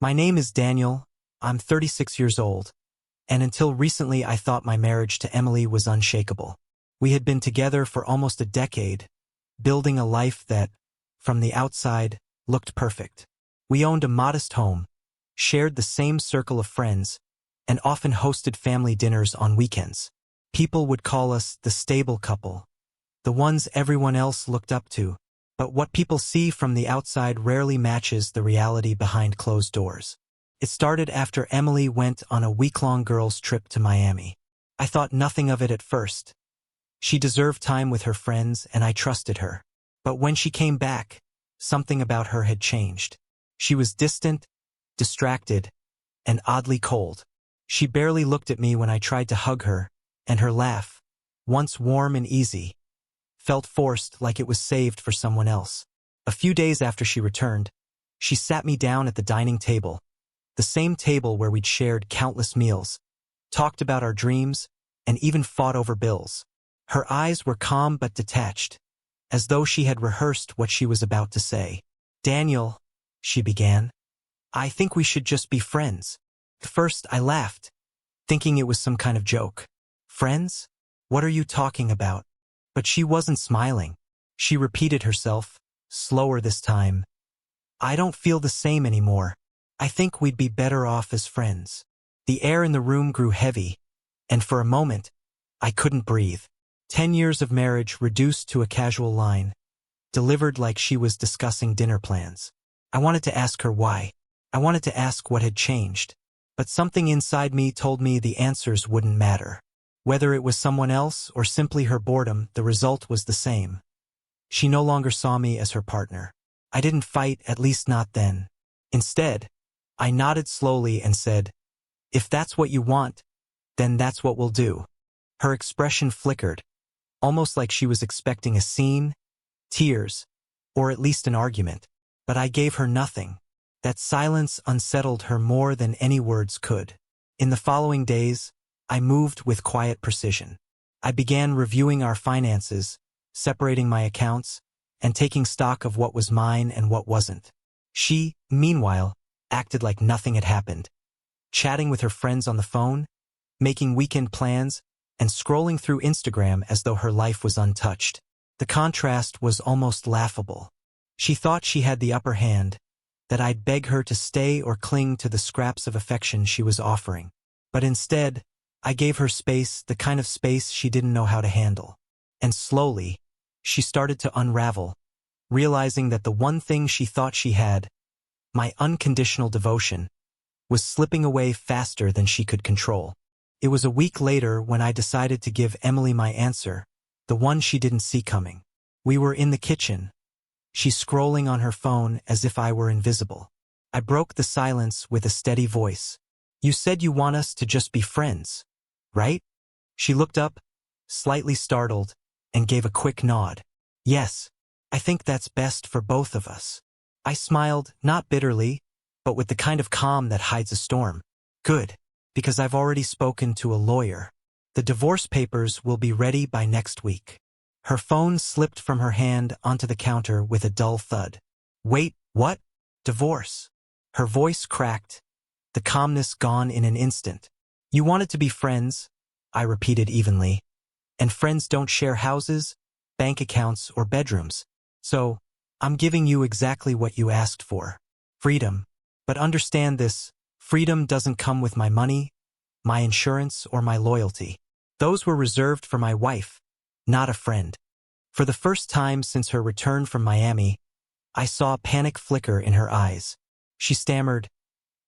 My name is Daniel. I'm 36 years old, and until recently I thought my marriage to Emily was unshakable. We had been together for almost a decade, building a life that, from the outside, looked perfect. We owned a modest home, shared the same circle of friends, and often hosted family dinners on weekends. People would call us the stable couple, the ones everyone else looked up to, but what people see from the outside rarely matches the reality behind closed doors. It started after Emily went on a week-long girls' trip to Miami. I thought nothing of it at first. She deserved time with her friends, and I trusted her. But when she came back, something about her had changed. She was distant, distracted, and oddly cold. She barely looked at me when I tried to hug her, and her laugh, once warm and easy, felt forced, like it was saved for someone else. A few days after she returned, she sat me down at the dining table, the same table where we'd shared countless meals, talked about our dreams, and even fought over bills. Her eyes were calm but detached, as though she had rehearsed what she was about to say. "Daniel," she began, "I think we should just be friends." At first, I laughed, thinking it was some kind of joke. "Friends? What are you talking about?" But she wasn't smiling. She repeated herself, slower this time. "I don't feel the same anymore. I think we'd be better off as friends." The air in the room grew heavy, and for a moment, I couldn't breathe. 10 years of marriage reduced to a casual line, delivered like she was discussing dinner plans. I wanted to ask her why. I wanted to ask what had changed. But something inside me told me the answers wouldn't matter. Whether it was someone else or simply her boredom, the result was the same. She no longer saw me as her partner. I didn't fight, at least not then. Instead, I nodded slowly and said, "If that's what you want, then that's what we'll do." Her expression flickered, almost like she was expecting a scene, tears, or at least an argument. But I gave her nothing. That silence unsettled her more than any words could. In the following days, I moved with quiet precision. I began reviewing our finances, separating my accounts, and taking stock of what was mine and what wasn't. She, meanwhile, acted like nothing had happened, chatting with her friends on the phone, making weekend plans, and scrolling through Instagram as though her life was untouched. The contrast was almost laughable. She thought she had the upper hand, that I'd beg her to stay or cling to the scraps of affection she was offering. But instead, I gave her space, the kind of space she didn't know how to handle. And slowly, she started to unravel, realizing that the one thing she thought she had, my unconditional devotion, was slipping away faster than she could control. It was a week later when I decided to give Emily my answer, the one she didn't see coming. We were in the kitchen, she scrolling on her phone as if I were invisible. I broke the silence with a steady voice. "You said you want us to just be friends, right?" She looked up, slightly startled, and gave a quick nod. "Yes, I think that's best for both of us." I smiled, not bitterly, but with the kind of calm that hides a storm. "Good, because I've already spoken to a lawyer. The divorce papers will be ready by next week." Her phone slipped from her hand onto the counter with a dull thud. "Wait, what? Divorce?" Her voice cracked, the calmness gone in an instant. "You wanted to be friends," I repeated evenly, "and friends don't share houses, bank accounts, or bedrooms. So, I'm giving you exactly what you asked for. Freedom. But understand this, freedom doesn't come with my money, my insurance, or my loyalty. Those were reserved for my wife, not a friend." For the first time since her return from Miami, I saw a panic flicker in her eyes. She stammered,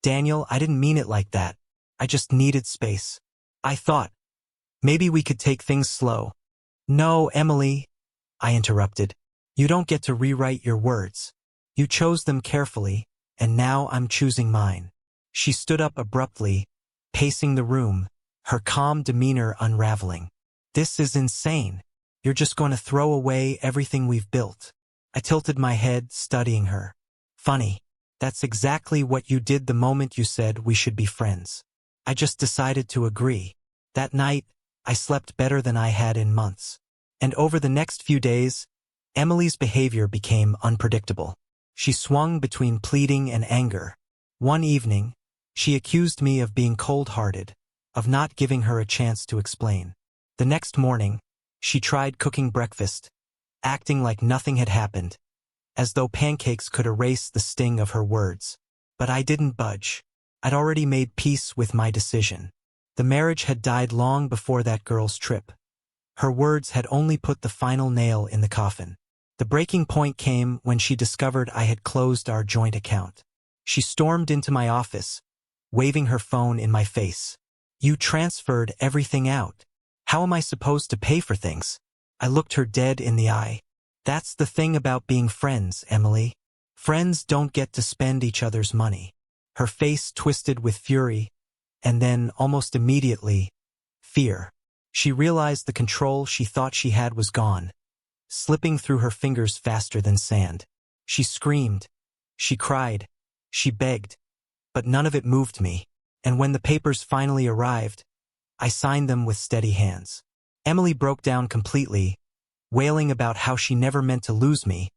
"Daniel, I didn't mean it like that. I just needed space. I thought, maybe we could take things slow." "No, Emily," I interrupted. "You don't get to rewrite your words. You chose them carefully, and now I'm choosing mine." She stood up abruptly, pacing the room, her calm demeanor unraveling. "This is insane. You're just going to throw away everything we've built." I tilted my head, studying her. "Funny. That's exactly what you did the moment you said we should be friends." I just decided to agree. That night, I slept better than I had in months. And over the next few days, Emily's behavior became unpredictable. She swung between pleading and anger. One evening, she accused me of being cold-hearted, of not giving her a chance to explain. The next morning, she tried cooking breakfast, acting like nothing had happened, as though pancakes could erase the sting of her words. But I didn't budge. I'd already made peace with my decision. The marriage had died long before that girl's trip. Her words had only put the final nail in the coffin. The breaking point came when she discovered I had closed our joint account. She stormed into my office, waving her phone in my face. "You transferred everything out. How am I supposed to pay for things?" I looked her dead in the eye. "That's the thing about being friends, Emily. Friends don't get to spend each other's money." Her face twisted with fury, and then, almost immediately, fear. She realized the control she thought she had was gone, slipping through her fingers faster than sand. She screamed. She cried. She begged. But none of it moved me. And when the papers finally arrived, I signed them with steady hands. Emily broke down completely, wailing about how she never meant to lose me,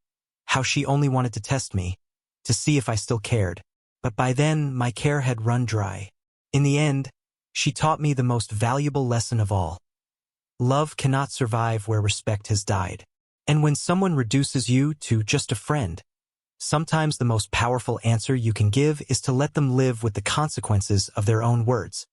how she only wanted to test me, to see if I still cared. But by then, my care had run dry. In the end, she taught me the most valuable lesson of all. Love cannot survive where respect has died. And when someone reduces you to just a friend, sometimes the most powerful answer you can give is to let them live with the consequences of their own words.